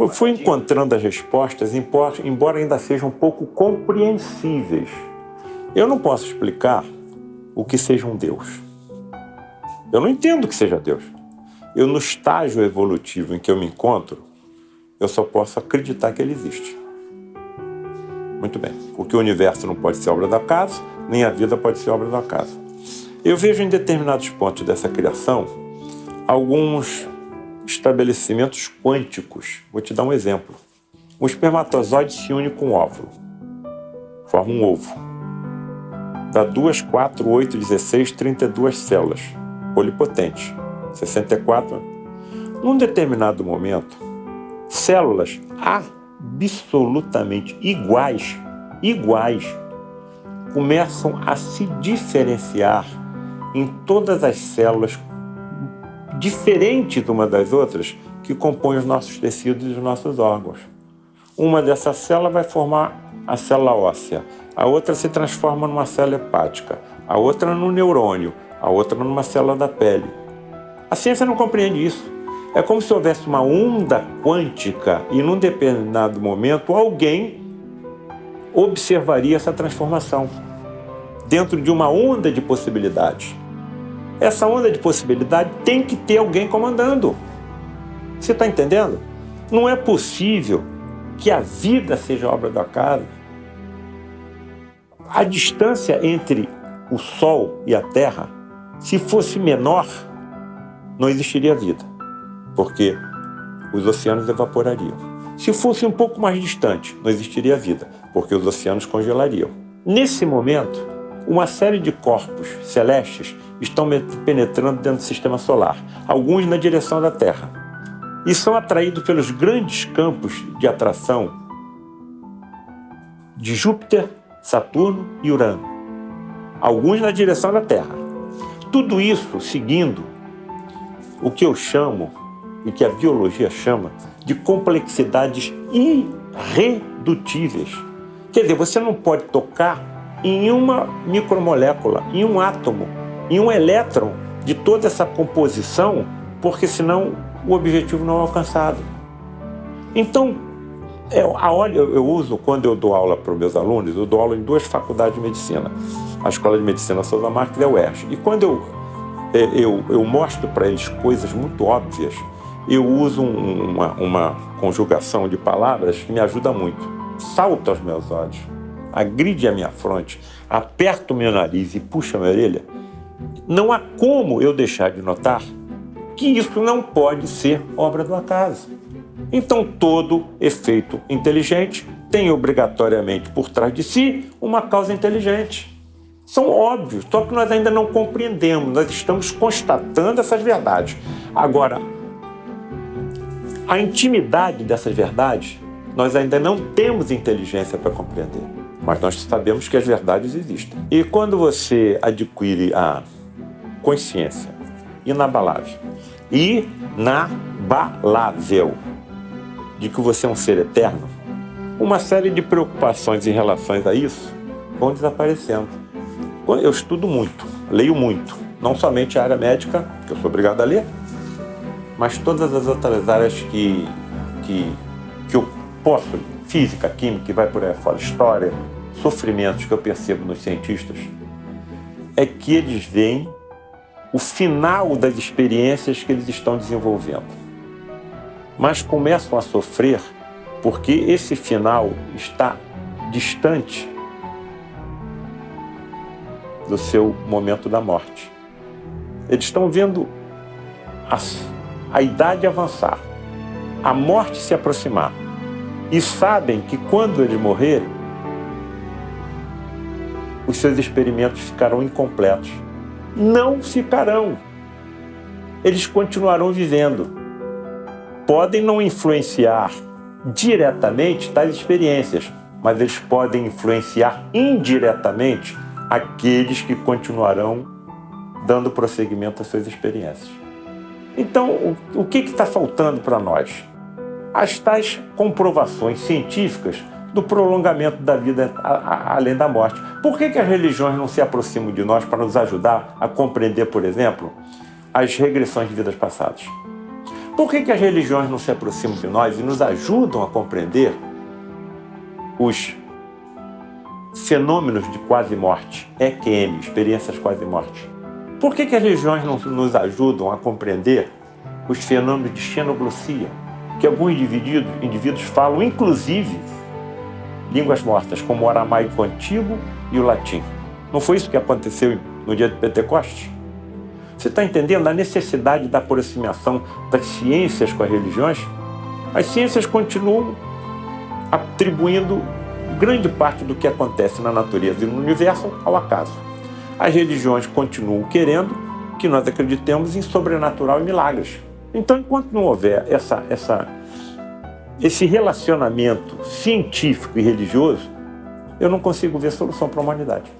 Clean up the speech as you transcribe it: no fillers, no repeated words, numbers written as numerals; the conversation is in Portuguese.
Eu fui encontrando as respostas, embora ainda sejam um pouco compreensíveis. Eu não posso explicar o que seja um Deus. Eu não entendo o que seja Deus. Eu, no estágio evolutivo em que eu me encontro, eu só posso acreditar que ele existe. Muito bem. Porque o universo não pode ser obra do acaso, nem a vida pode ser obra do acaso. Eu vejo em determinados pontos dessa criação alguns estabelecimentos quânticos. Vou te dar um exemplo. O espermatozoide se une com o óvulo. Forma um ovo. Dá 2, 4, 8, 16, 32 células. Polipotente. 64. Num determinado momento, células absolutamente iguais, começam a se diferenciar em todas as células diferentes uma das outras que compõem os nossos tecidos e os nossos órgãos. Uma dessas células vai formar a célula óssea, a outra se transforma numa célula hepática, a outra num neurônio, a outra numa célula da pele. A ciência não compreende isso. É como se houvesse uma onda quântica e num determinado momento alguém observaria essa transformação dentro de uma onda de possibilidades. Essa onda de possibilidade tem que ter alguém comandando. Você está entendendo? Não é possível que a vida seja obra do acaso. A distância entre o Sol e a Terra, se fosse menor, não existiria vida, porque os oceanos evaporariam. Se fosse um pouco mais distante, não existiria vida, porque os oceanos congelariam. Nesse momento, uma série de corpos celestes estão penetrando dentro do sistema solar, alguns na direção da Terra, e são atraídos pelos grandes campos de atração de Júpiter, Saturno e Urano, alguns na direção da Terra. Tudo isso seguindo o que eu chamo, e que a biologia chama, de complexidades irredutíveis. Quer dizer, você não pode tocar em uma micromolécula, em um átomo, em um elétron de toda essa composição, porque senão o objetivo não é alcançado. Então, eu uso, quando eu dou aula para os meus alunos, eu dou aula em 2 faculdades de medicina, a Escola de Medicina Souza Marques e a UERJ. E quando eu mostro para eles coisas muito óbvias, eu uso uma conjugação de palavras que me ajuda muito. Salto aos meus olhos, agride a minha fronte, aperto o meu nariz e puxo a minha orelha. Não há como eu deixar de notar que isso não pode ser obra do acaso. Então, todo efeito inteligente tem obrigatoriamente por trás de si uma causa inteligente. São óbvios, só que nós ainda não compreendemos, nós estamos constatando essas verdades. Agora, a intimidade dessas verdades, nós ainda não temos inteligência para compreender, mas nós sabemos que as verdades existem. E quando você adquire a consciência inabalável de que você é um ser eterno, uma série de preocupações em relação a isso vão desaparecendo. Eu estudo muito, leio muito, não somente a área médica, que eu sou obrigado a ler, mas todas as outras áreas que eu posso, física, química, que vai por aí fora, história, sofrimentos que eu percebo nos cientistas, é que eles veem o final das experiências que eles estão desenvolvendo. Mas começam a sofrer porque esse final está distante do seu momento da morte. Eles estão vendo a idade avançar, a morte se aproximar, e sabem que quando eles morrerem, os seus experimentos ficarão incompletos. Não ficarão. Eles continuarão vivendo. Podem não influenciar diretamente tais experiências, mas eles podem influenciar indiretamente aqueles que continuarão dando prosseguimento às suas experiências. Então, o que está faltando para nós? As tais comprovações científicas do prolongamento da vida além da morte. Por que as religiões não se aproximam de nós para nos ajudar a compreender, por exemplo, as regressões de vidas passadas? Por que as religiões não se aproximam de nós e nos ajudam a compreender os fenômenos de quase-morte, EQM, experiências quase-morte? Por que as religiões não nos ajudam a compreender os fenômenos de xenoglossia, que alguns indivíduos falam, inclusive, línguas mortas, como o aramaico antigo e o latim? Não foi isso que aconteceu no dia de Pentecostes? Você está entendendo a necessidade da aproximação das ciências com as religiões? As ciências continuam atribuindo grande parte do que acontece na natureza e no universo ao acaso. As religiões continuam querendo que nós acreditemos em sobrenatural e milagres. Então, enquanto não houver esse relacionamento científico e religioso, eu não consigo ver solução para a humanidade.